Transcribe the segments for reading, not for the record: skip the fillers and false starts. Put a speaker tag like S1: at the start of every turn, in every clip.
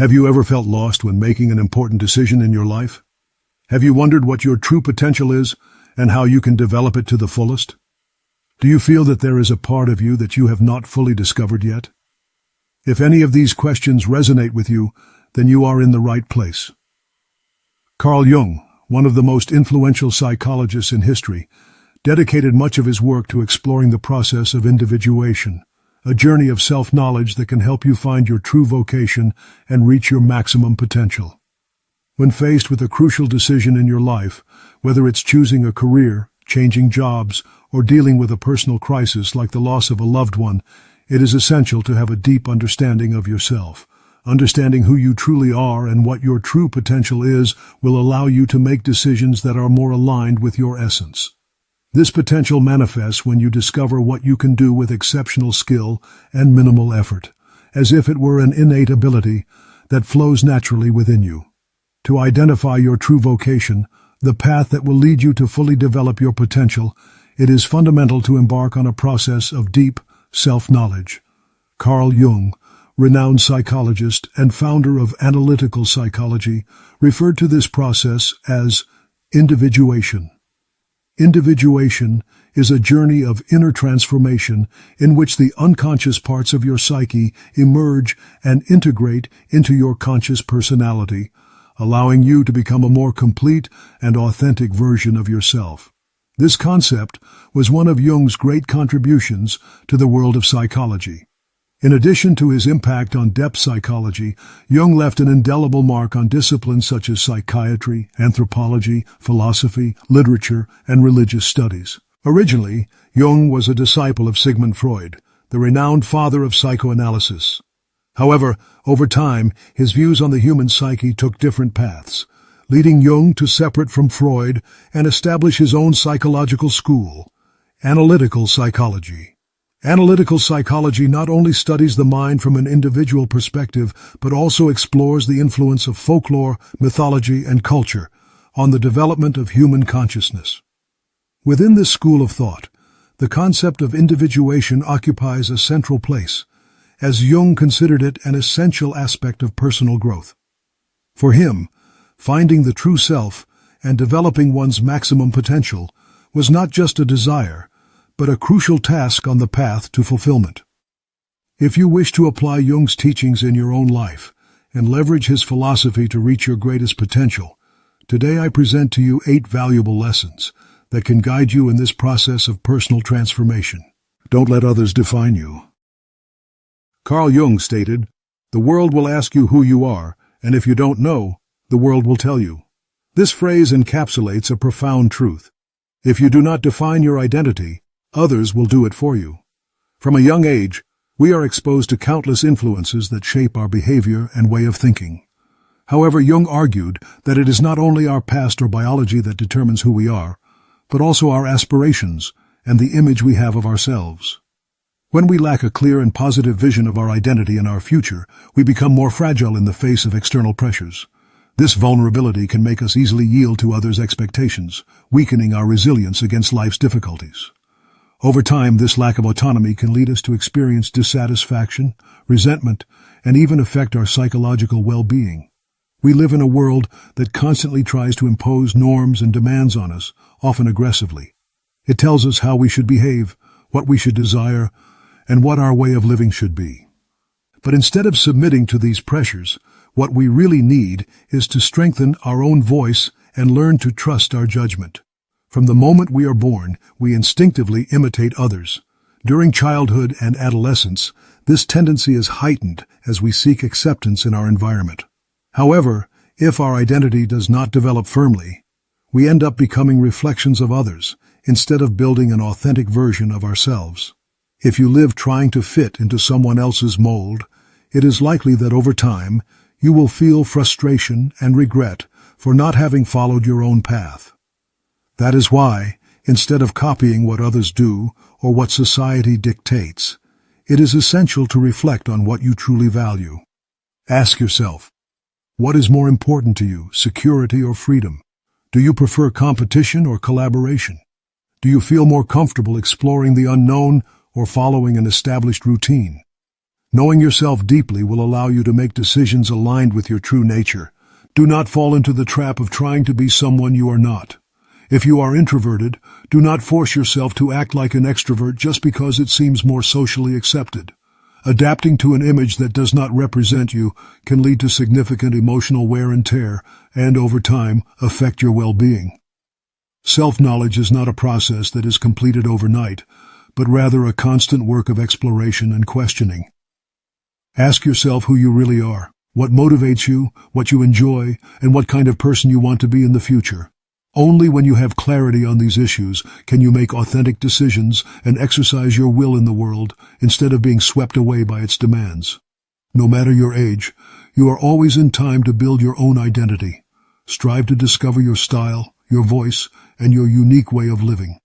S1: Have you ever felt lost when making an important decision in your life? Have you wondered what your true potential is and how you can develop it to the fullest? Do you feel that there is a part of you that you have not fully discovered yet? If any of these questions resonate with you, then you are in the right place. Carl Jung, one of the most influential psychologists in history, dedicated much of his work to exploring the process of individuation, a journey of self-knowledge that can help you find your true vocation and reach your maximum potential. When faced with a crucial decision in your life, whether it's choosing a career, changing jobs, or dealing with a personal crisis like the loss of a loved one, it is essential to have a deep understanding of yourself. Understanding who you truly are and what your true potential is will allow you to make decisions that are more aligned with your essence. This potential manifests when you discover what you can do with exceptional skill and minimal effort, as if it were an innate ability that flows naturally within you. To identify your true vocation, the path that will lead you to fully develop your potential, it is fundamental to embark on a process of deep self-knowledge. Carl Jung, renowned psychologist and founder of analytical psychology, referred to this process as individuation. Individuation is a journey of inner transformation in which the unconscious parts of your psyche emerge and integrate into your conscious personality, allowing you to become a more complete and authentic version of yourself. This concept was one of Jung's great contributions to the world of psychology. In addition to his impact on depth psychology, Jung left an indelible mark on disciplines such as psychiatry, anthropology, philosophy, literature, and religious studies. Originally, Jung was a disciple of Sigmund Freud, the renowned father of psychoanalysis. However, over time, his views on the human psyche took different paths, leading Jung to separate from Freud and establish his own psychological school, analytical psychology. Analytical psychology not only studies the mind from an individual perspective, but also explores the influence of folklore, mythology, and culture on the development of human consciousness. Within this school of thought, the concept of individuation occupies a central place, as Jung considered it an essential aspect of personal growth. For him, finding the true self and developing one's maximum potential was not just a desire, but a crucial task on the path to fulfillment. If you wish to apply Jung's teachings in your own life and leverage his philosophy to reach your greatest potential, today I present to you 8 valuable lessons that can guide you in this process of personal transformation. Don't let others define you. Carl Jung stated, "The world will ask you who you are, and if you don't know, the world will tell you." This phrase encapsulates a profound truth. If you do not define your identity, others will do it for you. From a young age, we are exposed to countless influences that shape our behavior and way of thinking. However, Jung argued that it is not only our past or biology that determines who we are, but also our aspirations and the image we have of ourselves. When we lack a clear and positive vision of our identity and our future, we become more fragile in the face of external pressures. This vulnerability can make us easily yield to others' expectations, weakening our resilience against life's difficulties. Over time, this lack of autonomy can lead us to experience dissatisfaction, resentment, and even affect our psychological well-being. We live in a world that constantly tries to impose norms and demands on us, often aggressively. It tells us how we should behave, what we should desire, and what our way of living should be. But instead of submitting to these pressures, what we really need is to strengthen our own voice and learn to trust our judgment. From the moment we are born, we instinctively imitate others. During childhood and adolescence, this tendency is heightened as we seek acceptance in our environment. However, if our identity does not develop firmly, we end up becoming reflections of others instead of building an authentic version of ourselves. If you live trying to fit into someone else's mold, it is likely that over time, you will feel frustration and regret for not having followed your own path. That is why, instead of copying what others do or what society dictates, it is essential to reflect on what you truly value. Ask yourself, what is more important to you, security or freedom? Do you prefer competition or collaboration? Do you feel more comfortable exploring the unknown or following an established routine? Knowing yourself deeply will allow you to make decisions aligned with your true nature. Do not fall into the trap of trying to be someone you are not. If you are introverted, do not force yourself to act like an extrovert just because it seems more socially accepted. Adapting to an image that does not represent you can lead to significant emotional wear and tear, and over time, affect your well-being. Self-knowledge is not a process that is completed overnight, but rather a constant work of exploration and questioning. Ask yourself who you really are, what motivates you, what you enjoy, and what kind of person you want to be in the future. Only when you have clarity on these issues can you make authentic decisions and exercise your will in the world instead of being swept away by its demands. No matter your age, you are always in time to build your own identity. Strive to discover your style, your voice, and your unique way of living.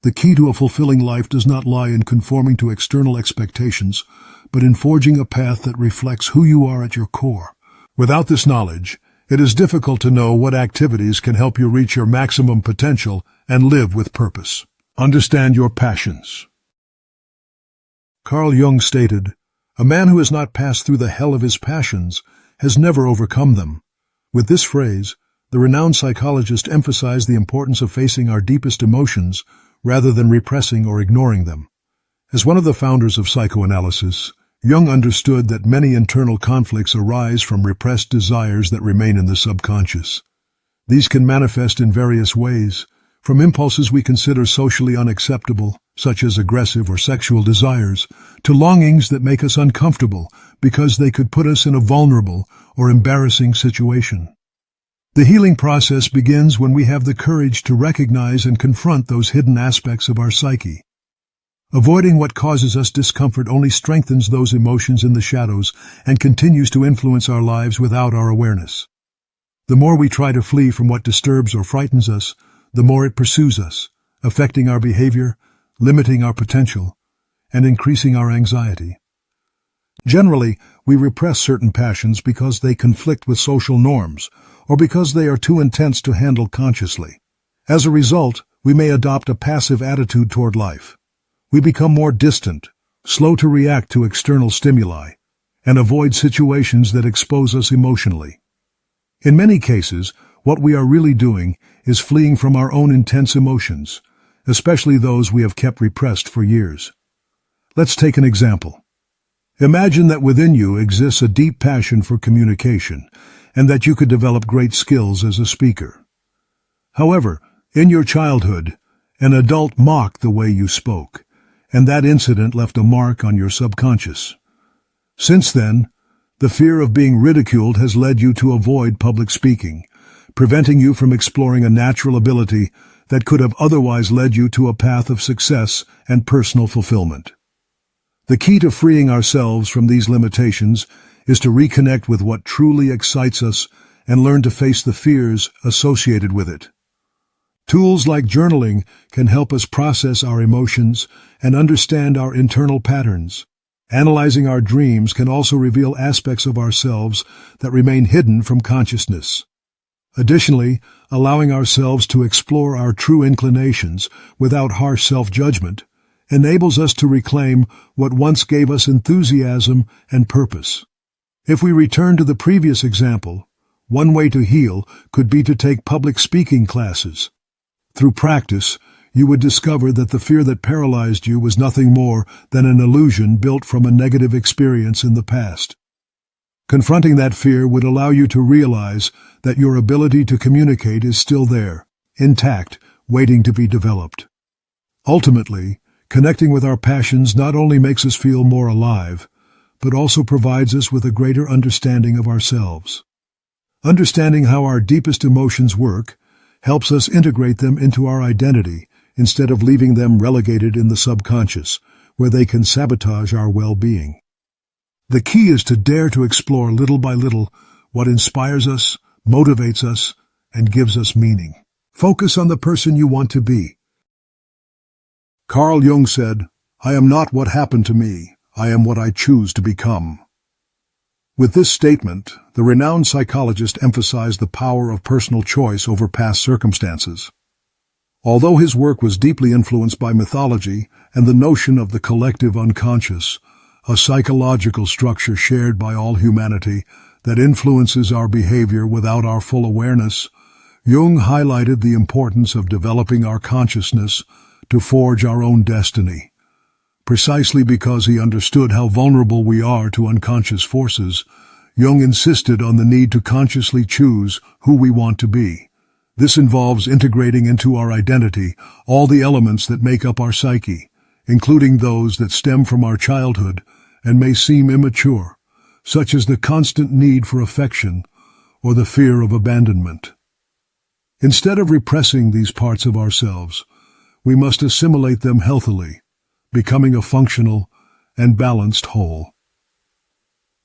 S1: The key to a fulfilling life does not lie in conforming to external expectations, but in forging a path that reflects who you are at your core. Without this knowledge, it is difficult to know what activities can help you reach your maximum potential and live with purpose. Understand your passions. Carl Jung stated, "A man who has not passed through the hell of his passions has never overcome them." With this phrase, the renowned psychologist emphasized the importance of facing our deepest emotions rather than repressing or ignoring them. As one of the founders of psychoanalysis, Jung understood that many internal conflicts arise from repressed desires that remain in the subconscious. These can manifest in various ways, from impulses we consider socially unacceptable, such as aggressive or sexual desires, to longings that make us uncomfortable because they could put us in a vulnerable or embarrassing situation. The healing process begins when we have the courage to recognize and confront those hidden aspects of our psyche. Avoiding what causes us discomfort only strengthens those emotions in the shadows and continues to influence our lives without our awareness. The more we try to flee from what disturbs or frightens us, the more it pursues us, affecting our behavior, limiting our potential, and increasing our anxiety. Generally, we repress certain passions because they conflict with social norms, or because they are too intense to handle consciously. As a result, we may adopt a passive attitude toward life. We become more distant, slow to react to external stimuli, and avoid situations that expose us emotionally. In many cases, what we are really doing is fleeing from our own intense emotions, especially those we have kept repressed for years. Let's take an example. Imagine that within you exists a deep passion for communication, and that you could develop great skills as a speaker. However, in your childhood, an adult mocked the way you spoke, and that incident left a mark on your subconscious. Since then, the fear of being ridiculed has led you to avoid public speaking, preventing you from exploring a natural ability that could have otherwise led you to a path of success and personal fulfillment. The key to freeing ourselves from these limitations is to reconnect with what truly excites us and learn to face the fears associated with it. Tools like journaling can help us process our emotions and understand our internal patterns. Analyzing our dreams can also reveal aspects of ourselves that remain hidden from consciousness. Additionally, allowing ourselves to explore our true inclinations without harsh self-judgment enables us to reclaim what once gave us enthusiasm and purpose. If we return to the previous example, one way to heal could be to take public speaking classes. Through practice, you would discover that the fear that paralyzed you was nothing more than an illusion built from a negative experience in the past. Confronting that fear would allow you to realize that your ability to communicate is still there, intact, waiting to be developed. Ultimately, connecting with our passions not only makes us feel more alive, but also provides us with a greater understanding of ourselves. Understanding how our deepest emotions work helps us integrate them into our identity instead of leaving them relegated in the subconscious, where they can sabotage our well-being. The key is to dare to explore little by little what inspires us, motivates us, and gives us meaning. Focus on the person you want to be. Carl Jung said, "I am not what happened to me, I am what I choose to become." With this statement, the renowned psychologist emphasized the power of personal choice over past circumstances. Although his work was deeply influenced by mythology and the notion of the collective unconscious, a psychological structure shared by all humanity that influences our behavior without our full awareness, Jung highlighted the importance of developing our consciousness to forge our own destiny. Precisely because he understood how vulnerable we are to unconscious forces, Jung insisted on the need to consciously choose who we want to be. This involves integrating into our identity all the elements that make up our psyche, including those that stem from our childhood and may seem immature, such as the constant need for affection or the fear of abandonment. Instead of repressing these parts of ourselves, we must assimilate them healthily, becoming a functional and balanced whole.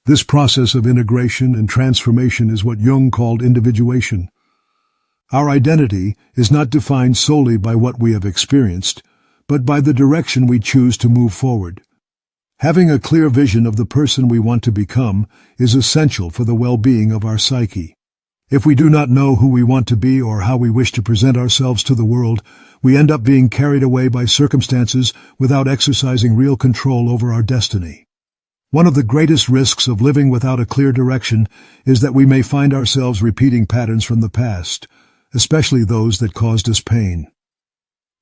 S1: This process of integration and transformation is what Jung called individuation. Our identity is not defined solely by what we have experienced, but by the direction we choose to move forward. Having a clear vision of the person we want to become is essential for the well-being of our psyche. If we do not know who we want to be or how we wish to present ourselves to the world, we end up being carried away by circumstances without exercising real control over our destiny. One of the greatest risks of living without a clear direction is that we may find ourselves repeating patterns from the past, especially those that caused us pain.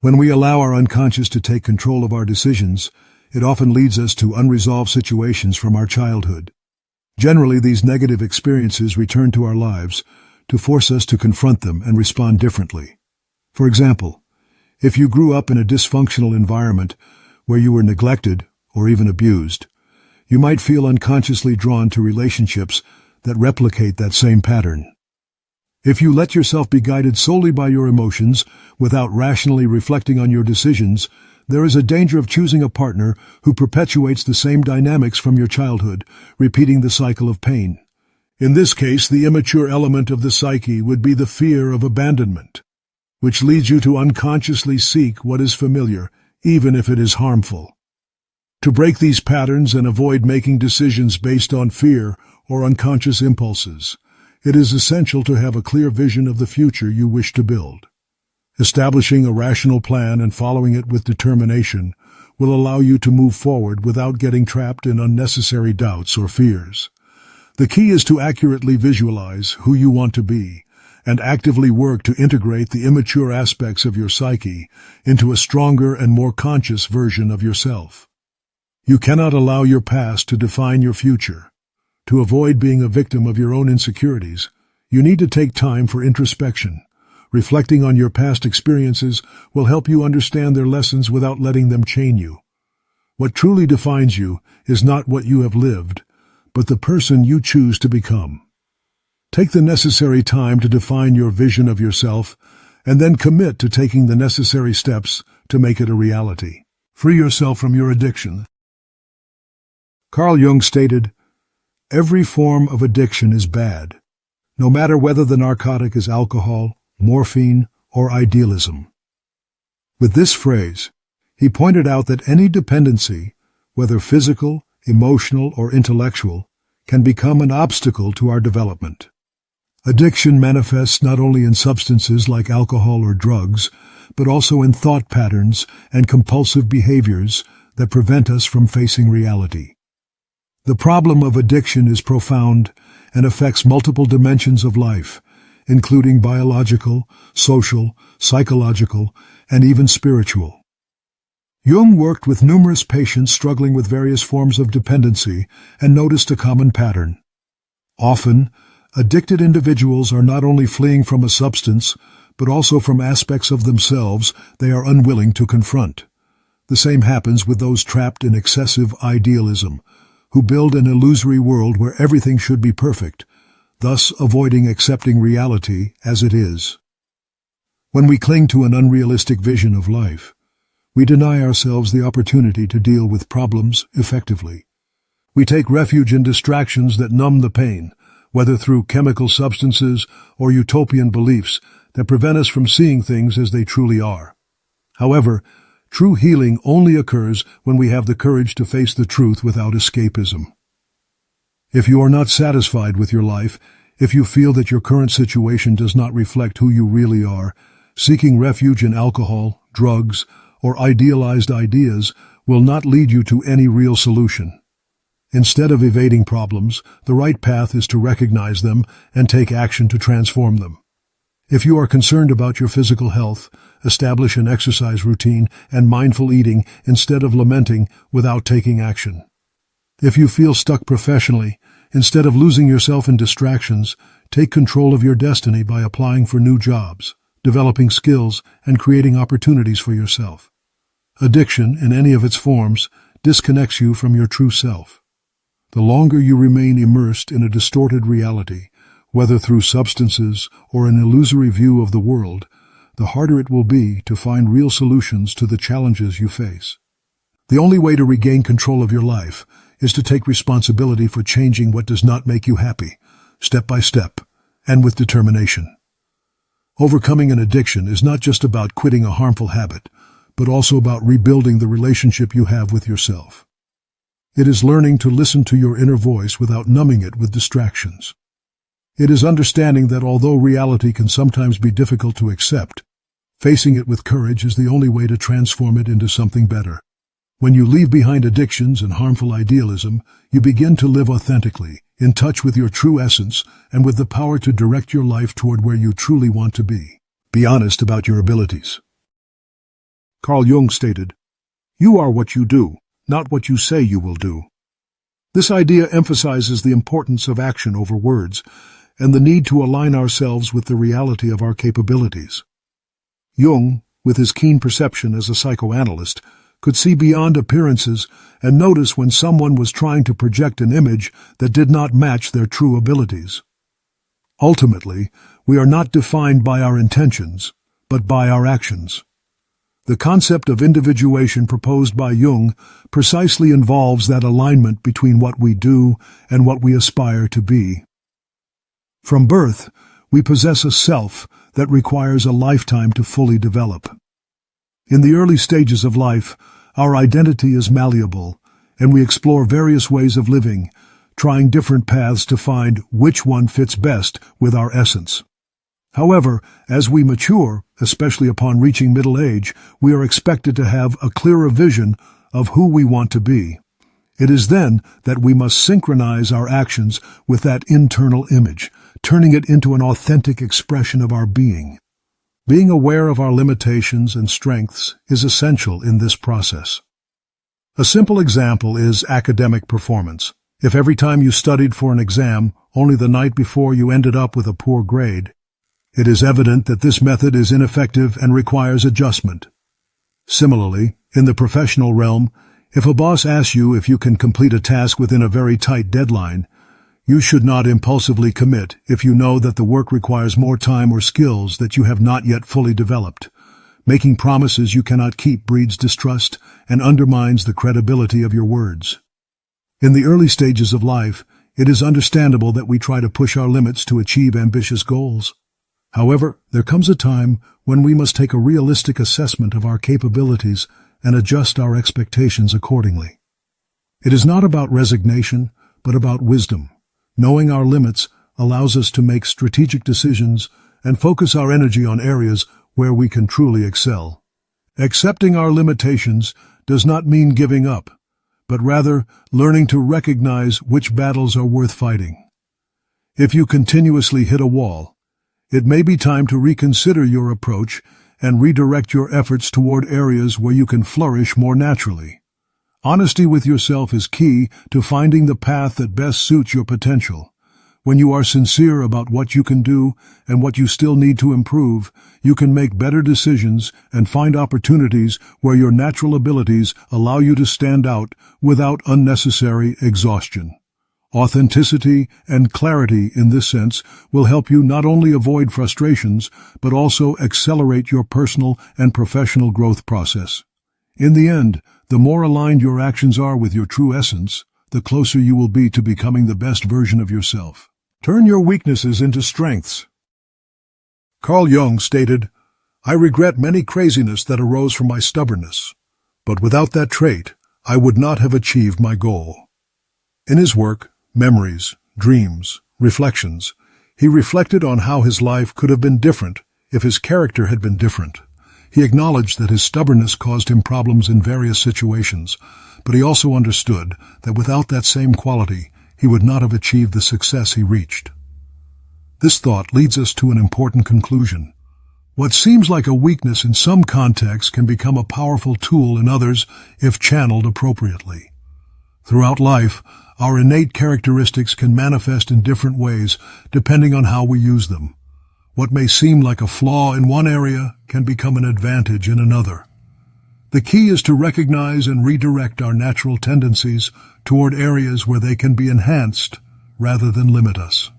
S1: When we allow our unconscious to take control of our decisions, it often leads us to unresolved situations from our childhood. Generally, these negative experiences return to our lives to force us to confront them and respond differently. For example, if you grew up in a dysfunctional environment where you were neglected or even abused, you might feel unconsciously drawn to relationships that replicate that same pattern. If you let yourself be guided solely by your emotions without rationally reflecting on your decisions, there is a danger of choosing a partner who perpetuates the same dynamics from your childhood, repeating the cycle of pain. In this case, the immature element of the psyche would be the fear of abandonment, which leads you to unconsciously seek what is familiar, even if it is harmful. To break these patterns and avoid making decisions based on fear or unconscious impulses, it is essential to have a clear vision of the future you wish to build. Establishing a rational plan and following it with determination will allow you to move forward without getting trapped in unnecessary doubts or fears. The key is to accurately visualize who you want to be and actively work to integrate the immature aspects of your psyche into a stronger and more conscious version of yourself. You cannot allow your past to define your future. To avoid being a victim of your own insecurities, you need to take time for introspection. Reflecting on your past experiences will help you understand their lessons without letting them chain you. What truly defines you is not what you have lived, but the person you choose to become. Take the necessary time to define your vision of yourself, and then commit to taking the necessary steps to make it a reality. Free yourself from your addiction. Carl Jung stated, "Every form of addiction is bad, no matter whether the narcotic is alcohol, morphine, or idealism." With this phrase, he pointed out that any dependency, whether physical, emotional, or intellectual, can become an obstacle to our development. Addiction manifests not only in substances like alcohol or drugs, but also in thought patterns and compulsive behaviors that prevent us from facing reality. The problem of addiction is profound and affects multiple dimensions of life, including biological, social, psychological, and even spiritual. Jung worked with numerous patients struggling with various forms of dependency and noticed a common pattern. Often, addicted individuals are not only fleeing from a substance, but also from aspects of themselves they are unwilling to confront. The same happens with those trapped in excessive idealism, who build an illusory world where everything should be perfect, thus avoiding accepting reality as it is. When we cling to an unrealistic vision of life, we deny ourselves the opportunity to deal with problems effectively. We take refuge in distractions that numb the pain, whether through chemical substances or utopian beliefs that prevent us from seeing things as they truly are. However, true healing only occurs when we have the courage to face the truth without escapism. If you are not satisfied with your life, if you feel that your current situation does not reflect who you really are, seeking refuge in alcohol, drugs, or idealized ideas will not lead you to any real solution. Instead of evading problems, the right path is to recognize them and take action to transform them. If you are concerned about your physical health, establish an exercise routine and mindful eating instead of lamenting without taking action. If you feel stuck professionally, instead of losing yourself in distractions, take control of your destiny by applying for new jobs, developing skills, and creating opportunities for yourself. Addiction, in any of its forms, disconnects you from your true self. The longer you remain immersed in a distorted reality, whether through substances or an illusory view of the world, the harder it will be to find real solutions to the challenges you face. The only way to regain control of your life is to take responsibility for changing what does not make you happy, step by step, and with determination. Overcoming an addiction is not just about quitting a harmful habit, but also about rebuilding the relationship you have with yourself. It is learning to listen to your inner voice without numbing it with distractions. It is understanding that although reality can sometimes be difficult to accept, facing it with courage is the only way to transform it into something better. When you leave behind addictions and harmful idealism, you begin to live authentically, in touch with your true essence and with the power to direct your life toward where you truly want to be. Be honest about your abilities. Carl Jung stated, "You are what you do, not what you say you will do." This idea emphasizes the importance of action over words and the need to align ourselves with the reality of our capabilities. Jung, with his keen perception as a psychoanalyst, could see beyond appearances and notice when someone was trying to project an image that did not match their true abilities. Ultimately, we are not defined by our intentions, but by our actions. The concept of individuation proposed by Jung precisely involves that alignment between what we do and what we aspire to be. From birth, we possess a self that requires a lifetime to fully develop. In the early stages of life, our identity is malleable, and we explore various ways of living, trying different paths to find which one fits best with our essence. However, as we mature, especially upon reaching middle age, we are expected to have a clearer vision of who we want to be. It is then that we must synchronize our actions with that internal image, turning it into an authentic expression of our being. Being aware of our limitations and strengths is essential in this process. A simple example is academic performance. If every time you studied for an exam, only the night before you ended up with a poor grade, it is evident that this method is ineffective and requires adjustment. Similarly, in the professional realm, if a boss asks you if you can complete a task within a very tight deadline, you should not impulsively commit if you know that the work requires more time or skills that you have not yet fully developed. Making promises you cannot keep breeds distrust and undermines the credibility of your words. In the early stages of life, it is understandable that we try to push our limits to achieve ambitious goals. However, there comes a time when we must take a realistic assessment of our capabilities and adjust our expectations accordingly. It is not about resignation, but about wisdom. Knowing our limits allows us to make strategic decisions and focus our energy on areas where we can truly excel. Accepting our limitations does not mean giving up, but rather learning to recognize which battles are worth fighting. If you continuously hit a wall, it may be time to reconsider your approach and redirect your efforts toward areas where you can flourish more naturally. Honesty with yourself is key to finding the path that best suits your potential. When you are sincere about what you can do and what you still need to improve, you can make better decisions and find opportunities where your natural abilities allow you to stand out without unnecessary exhaustion. Authenticity and clarity in this sense will help you not only avoid frustrations, but also accelerate your personal and professional growth process. In the end, the more aligned your actions are with your true essence, the closer you will be to becoming the best version of yourself. Turn your weaknesses into strengths. Carl Jung stated, "I regret many craziness that arose from my stubbornness, but without that trait, I would not have achieved my goal." In his work, Memories, Dreams, Reflections, he reflected on how his life could have been different if his character had been different. He acknowledged that his stubbornness caused him problems in various situations, but he also understood that without that same quality, he would not have achieved the success he reached. This thought leads us to an important conclusion. What seems like a weakness in some contexts can become a powerful tool in others if channeled appropriately. Throughout life, our innate characteristics can manifest in different ways depending on how we use them. What may seem like a flaw in one area can become an advantage in another. The key is to recognize and redirect our natural tendencies toward areas where they can be enhanced rather than limit us.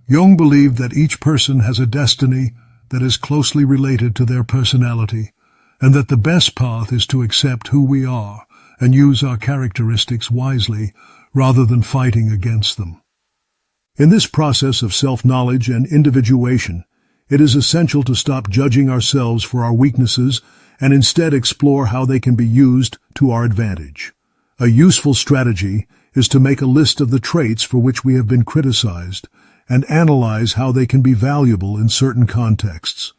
S1: Jung believed that each person has a destiny that is closely related to their personality, and that the best path is to accept who we are and use our characteristics wisely rather than fighting against them. In this process of self-knowledge and individuation, it is essential to stop judging ourselves for our weaknesses and instead explore how they can be used to our advantage. A useful strategy is to make a list of the traits for which we have been criticized and analyze how they can be valuable in certain contexts.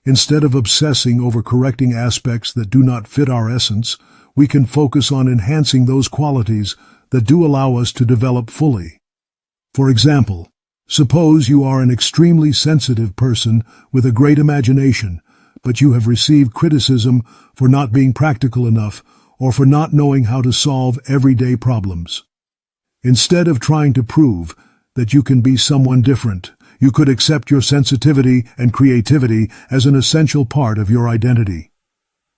S1: Instead of obsessing over correcting aspects that do not fit our essence, we can focus on enhancing those qualities that do allow us to develop fully. For example, suppose you are an extremely sensitive person with a great imagination, but you have received criticism for not being practical enough or for not knowing how to solve everyday problems. Instead of trying to prove that you can be someone different, you could accept your sensitivity and creativity as an essential part of your identity.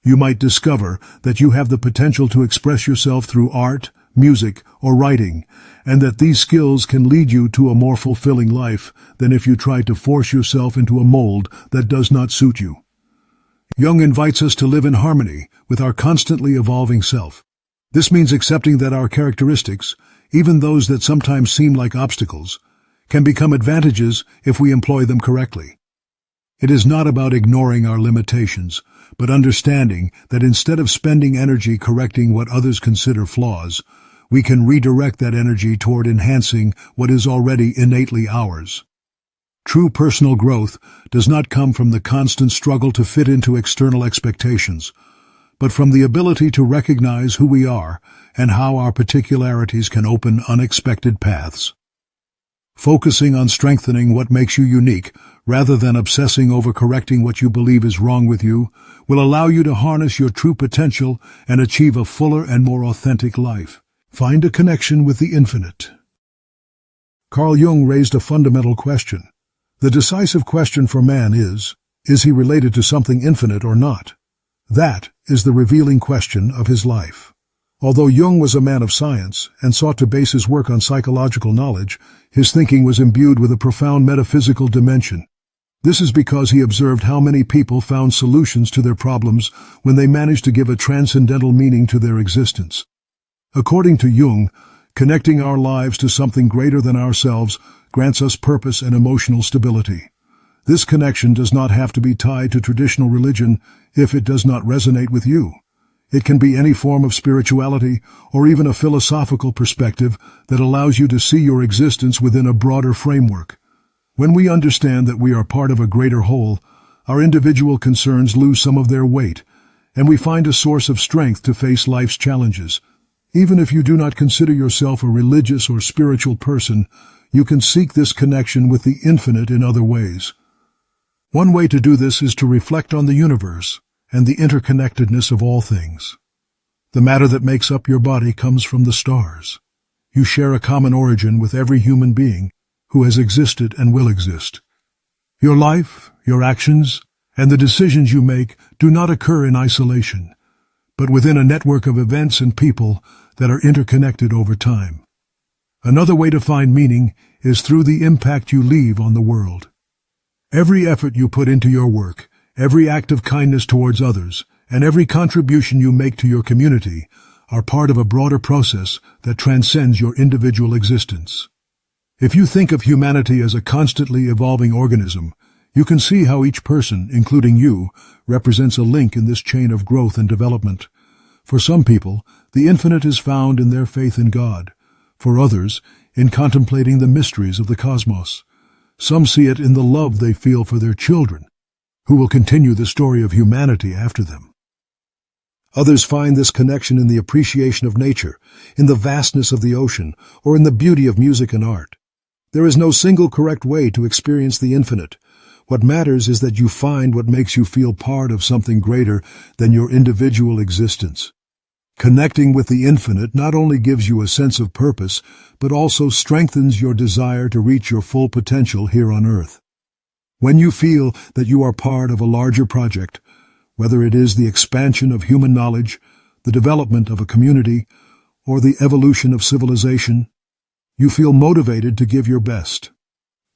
S1: You might discover that you have the potential to express yourself through art, music, or writing, and that these skills can lead you to a more fulfilling life than if you tried to force yourself into a mold that does not suit you. Jung invites us to live in harmony with our constantly evolving self. This means accepting that our characteristics, even those that sometimes seem like obstacles, can become advantages if we employ them correctly. It is not about ignoring our limitations, but understanding that instead of spending energy correcting what others consider flaws, we can redirect that energy toward enhancing what is already innately ours. True personal growth does not come from the constant struggle to fit into external expectations, but from the ability to recognize who we are and how our particularities can open unexpected paths. Focusing on strengthening what makes you unique, rather than obsessing over correcting what you believe is wrong with you, will allow you to harness your true potential and achieve a fuller and more authentic life. Find a connection with the infinite. Carl Jung raised a fundamental question. The decisive question for man is he related to something infinite or not? That is the revealing question of his life. Although Jung was a man of science and sought to base his work on psychological knowledge, his thinking was imbued with a profound metaphysical dimension. This is because he observed how many people found solutions to their problems when they managed to give a transcendental meaning to their existence. According to Jung, connecting our lives to something greater than ourselves grants us purpose and emotional stability. This connection does not have to be tied to traditional religion if it does not resonate with you. It can be any form of spirituality or even a philosophical perspective that allows you to see your existence within a broader framework. When we understand that we are part of a greater whole, our individual concerns lose some of their weight, and we find a source of strength to face life's challenges. Even if you do not consider yourself a religious or spiritual person, you can seek this connection with the infinite in other ways. One way to do this is to reflect on the universe and the interconnectedness of all things. The matter that makes up your body comes from the stars. You share a common origin with every human being who has existed and will exist. Your life, your actions, and the decisions you make do not occur in isolation, but within a network of events and people that are interconnected over time. Another way to find meaning is through the impact you leave on the world. Every effort you put into your work, every act of kindness towards others, and every contribution you make to your community are part of a broader process that transcends your individual existence. If you think of humanity as a constantly evolving organism, you can see how each person, including you, represents a link in this chain of growth and development. For some people, the infinite is found in their faith in God. For others, in contemplating the mysteries of the cosmos. Some see it in the love they feel for their children, who will continue the story of humanity after them. Others find this connection in the appreciation of nature, in the vastness of the ocean, or in the beauty of music and art. There is no single correct way to experience the infinite. What matters is that you find what makes you feel part of something greater than your individual existence. Connecting with the infinite not only gives you a sense of purpose, but also strengthens your desire to reach your full potential here on Earth. When you feel that you are part of a larger project, whether it is the expansion of human knowledge, the development of a community, or the evolution of civilization, you feel motivated to give your best.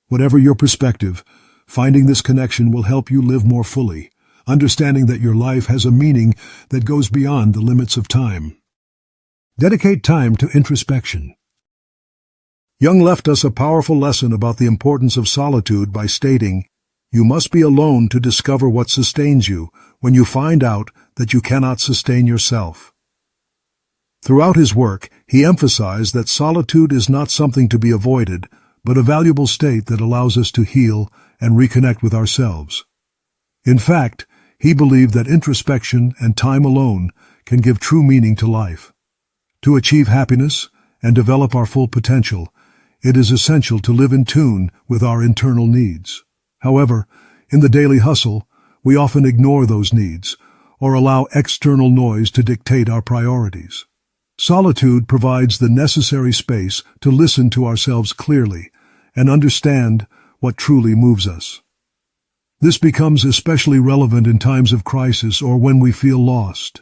S1: Whatever your perspective, finding this connection will help you live more fully, understanding that your life has a meaning that goes beyond the limits of time. Dedicate time to introspection. Jung left us a powerful lesson about the importance of solitude by stating, "You must be alone to discover what sustains you when you find out that you cannot sustain yourself." Throughout his work, he emphasized that solitude is not something to be avoided, but a valuable state that allows us to heal and reconnect with ourselves. In fact, he believed that introspection and time alone can give true meaning to life. To achieve happiness and develop our full potential, it is essential to live in tune with our internal needs. However, in the daily hustle, we often ignore those needs or allow external noise to dictate our priorities. Solitude provides the necessary space to listen to ourselves clearly and understand what truly moves us. This becomes especially relevant in times of crisis or when we feel lost.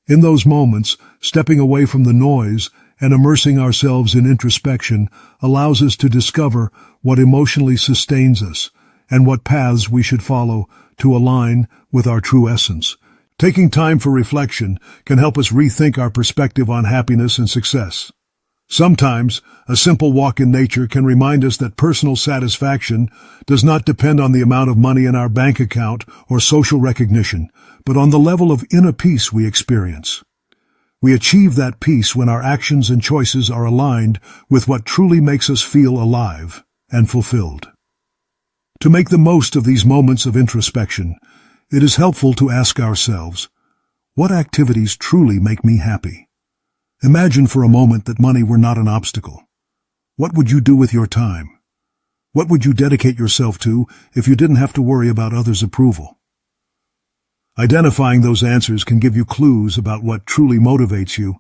S1: In those moments, stepping away from the noise and immersing ourselves in introspection allows us to discover what emotionally sustains us and what paths we should follow to align with our true essence. Taking time for reflection can help us rethink our perspective on happiness and success. Sometimes, a simple walk in nature can remind us that personal satisfaction does not depend on the amount of money in our bank account or social recognition, but on the level of inner peace we experience. We achieve that peace when our actions and choices are aligned with what truly makes us feel alive and fulfilled. To make the most of these moments of introspection, it is helpful to ask ourselves, what activities truly make me happy? Imagine for a moment that money were not an obstacle. What would you do with your time? What would you dedicate yourself to if you didn't have to worry about others' approval? Identifying those answers can give you clues about what truly motivates you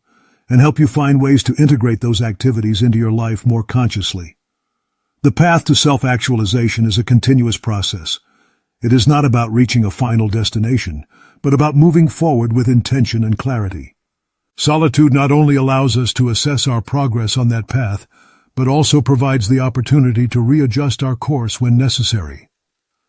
S1: and help you find ways to integrate those activities into your life more consciously. The path to self-actualization is a continuous process. It is not about reaching a final destination, but about moving forward with intention and clarity. Solitude not only allows us to assess our progress on that path, but also provides the opportunity to readjust our course when necessary.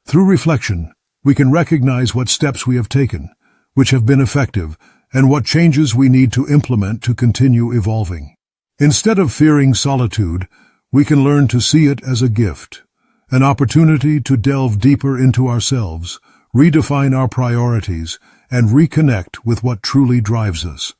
S1: Through reflection, we can recognize what steps we have taken, which have been effective, and what changes we need to implement to continue evolving. Instead of fearing solitude, we can learn to see it as a gift, an opportunity to delve deeper into ourselves, redefine our priorities, and reconnect with what truly drives us.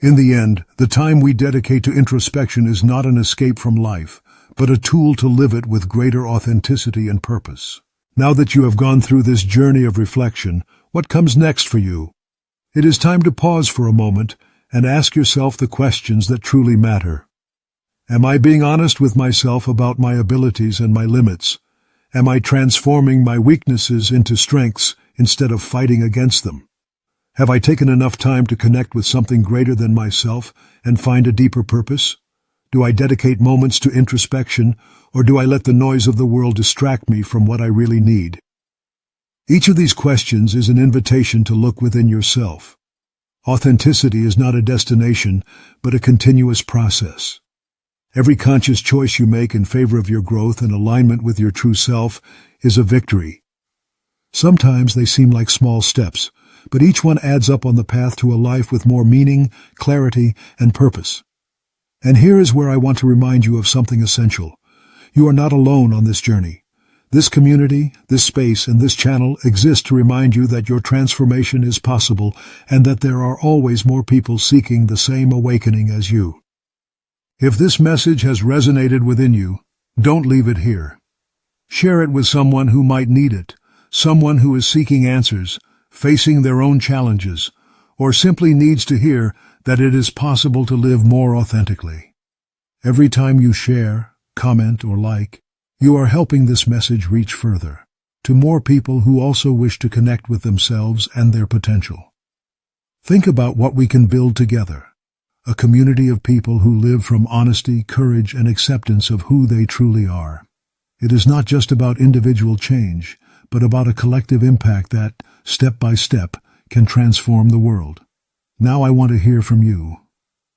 S1: In the end, the time we dedicate to introspection is not an escape from life, but a tool to live it with greater authenticity and purpose. Now that you have gone through this journey of reflection, what comes next for you? It is time to pause for a moment and ask yourself the questions that truly matter. Am I being honest with myself about my abilities and my limits? Am I transforming my weaknesses into strengths instead of fighting against them? Have I taken enough time to connect with something greater than myself and find a deeper purpose? Do I dedicate moments to introspection, or do I let the noise of the world distract me from what I really need? Each of these questions is an invitation to look within yourself. Authenticity is not a destination, but a continuous process. Every conscious choice you make in favor of your growth and alignment with your true self is a victory. Sometimes they seem like small steps, but each one adds up on the path to a life with more meaning, clarity, and purpose. And here is where I want to remind you of something essential. You are not alone on this journey. This community, this space, and this channel exist to remind you that your transformation is possible and that there are always more people seeking the same awakening as you. If this message has resonated within you, don't leave it here. Share it with someone who might need it, someone who is seeking answers, facing their own challenges, or simply needs to hear that it is possible to live more authentically. Every time you share, comment, or like, you are helping this message reach further, to more people who also wish to connect with themselves and their potential. Think about what we can build together. A community of people who live from honesty, courage, and acceptance of who they truly are. It is not just about individual change, but about a collective impact that, step by step, can transform the world. Now I want to hear from you.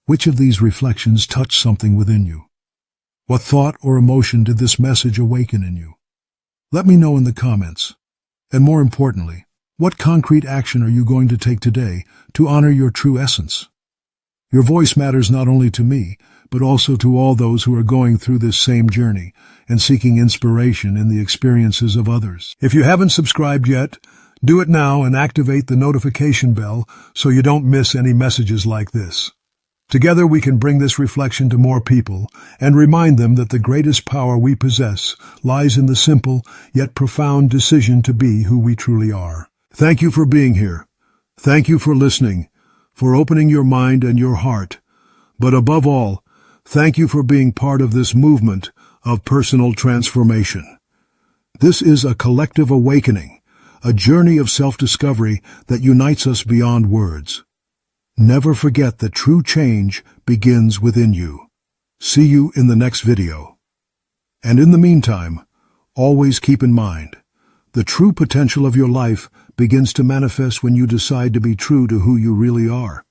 S1: Which of these reflections touched something within you? What thought or emotion did this message awaken in you? Let me know in the comments. And more importantly, what concrete action are you going to take today to honor your true essence? Your voice matters not only to me, but also to all those who are going through this same journey and seeking inspiration in the experiences of others. If you haven't subscribed yet, do it now and activate the notification bell so you don't miss any messages like this. Together we can bring this reflection to more people and remind them that the greatest power we possess lies in the simple yet profound decision to be who we truly are. Thank you for being here. Thank you for listening, for opening your mind and your heart. But above all, thank you for being part of this movement of personal transformation. This is a collective awakening, a journey of self-discovery that unites us beyond words. Never forget that true change begins within you. See you in the next video. And in the meantime, always keep in mind, the true potential of your life begins to manifest when you decide to be true to who you really are.